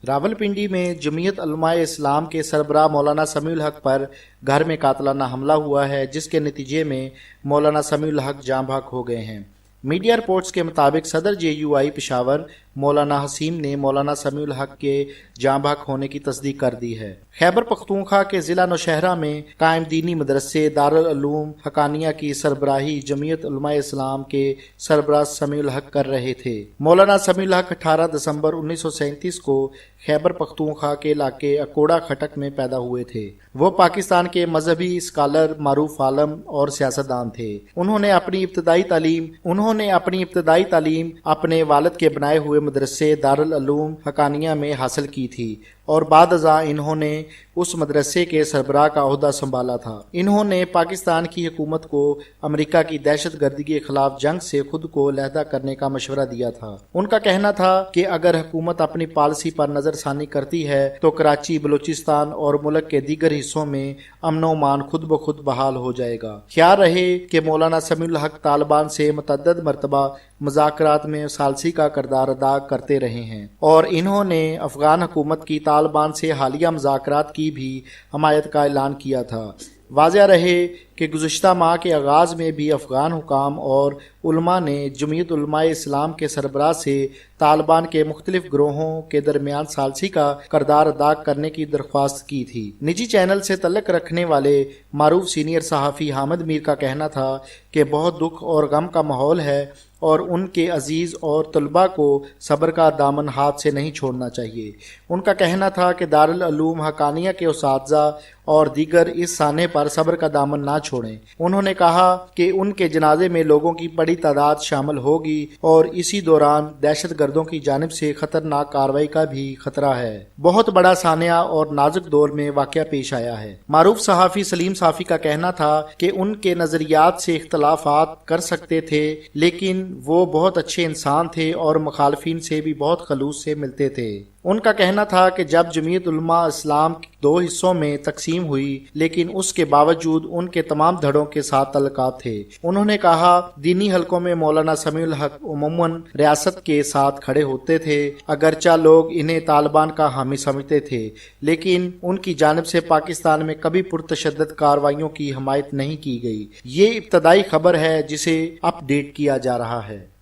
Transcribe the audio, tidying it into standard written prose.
रावलपिंडी में जमीयत उलमाए इस्लाम के सरबराह मौलाना समीउल हक पर घर में कातलाना हमला हुआ है, जिसके नतीजे में मौलाना समीउल हक जाँ बहक हो गए हैं। मीडिया रिपोर्ट्स के मुताबिक सदर JUI पेशावर मौलाना हसीम ने मौलाना समीउल हक के जाँ बहक होने की तस्दीक कर दी है। खैबर पख्तूनख्वा के जिला नौशहरा में कायम दीनी मदरसे दारुल उलूम हकानिया की सरबराही जमीयत उलमाए इस्लाम के सरबराह समीउल हक कर रहे थे। मौलाना समीउल हक 18 दिसंबर 1937 को खैबर पख्तूनख्वा के इलाके अकोड़ा खटक में पैदा हुए थे। वो पाकिस्तान के मजहबी स्कॉलर, मारूफ आलम और सियासतदान थे। उन्होंने अपनी इब्तदाई तालीम अपने वालिद के बनाए हुए मदरसे दारुल उलूम हकानिया में हासिल की थी और बाद अज़ा इन्होंने उस मदरसे के सरबराह का ओहदा संभाला था। इन्होंने पाकिस्तान की हुकूमत को अमेरिका की दहशत गर्दी के खिलाफ जंग से खुद को अलहदा करने का मशवरा दिया था। उनका कहना था कि अगर हुकूमत अपनी पॉलिसी पर नजरसानी करती है तो कराची, बलूचिस्तान और मुल्क के दीगर हिस्सों में अमन व अमान खुद ब खुद बहाल हो जाएगा। ख्याल रहे कि मौलाना समीउल हक तालिबान से मुतअद्दिद मरतबा मुज़ाकरात में सालसी का किरदार अदा करते रहे हैं और इन्होंने अफगान हुकूमत की तालिबान से हालिया मुज़ाकरात की भी हमायत का ऐलान किया था। वाज़ेह रहे कि गुज़िश्ता माह के आगाज़ में भी अफगान हुकाम और उलमा ने जमीयत उलमाए इस्लाम के सरबराह से तालिबान के मुख्तलिफ ग्रोहों के दरमियान सालसी का किरदार अदा करने की दरख्वास्त की थी। निजी चैनल से तल्लुक़ रखने वाले मारूफ सीनियर सहाफ़ी हामिद मीर का कहना था कि बहुत दुख और गम का माहौल है और उनके अजीज़ और तलबा को सब्र का दामन हाथ से नहीं छोड़ना चाहिए। उनका कहना था कि दारुल उलूम हकानिया के उस्ताज़ा और दीगर इस साने पर सब्र का दामन ना छोड़ें। उन्होंने कहा कि उनके जनाजे में लोगों की बड़ी तादाद शामिल होगी और इसी दौरान दहशत गर्दों की जानिब से खतरनाक कार्रवाई का भी खतरा है। बहुत बड़ा सानिया और नाजुक दौर में वाक़या पेश आया है। मारूफ सहाफ़ी सलीम साफ़ी का कहना था कि उनके नज़रियात से इख्तलाफात कर सकते थे, लेकिन वो बहुत अच्छे इंसान थे और मुखालफिन से भी बहुत खलूस से मिलते थे। उनका कहना था कि जब जमीयत उलमा इस्लाम दो हिस्सों में तकसीम हुई, लेकिन उसके बावजूद उनके तमाम धड़ों के साथ तल्लुकात थे। उन्होंने कहा, दीनी हलकों में मौलाना समीउल हक उमूमन रियासत के साथ खड़े होते थे, अगरचा लोग इन्हें तालिबान का हामी समझते थे, लेकिन उनकी जानिब से पाकिस्तान में कभी पुरतशद्दद कार्रवाइयों की हमायत नहीं की गई। ये इब्तदाई खबर है जिसे अपडेट किया जा रहा है।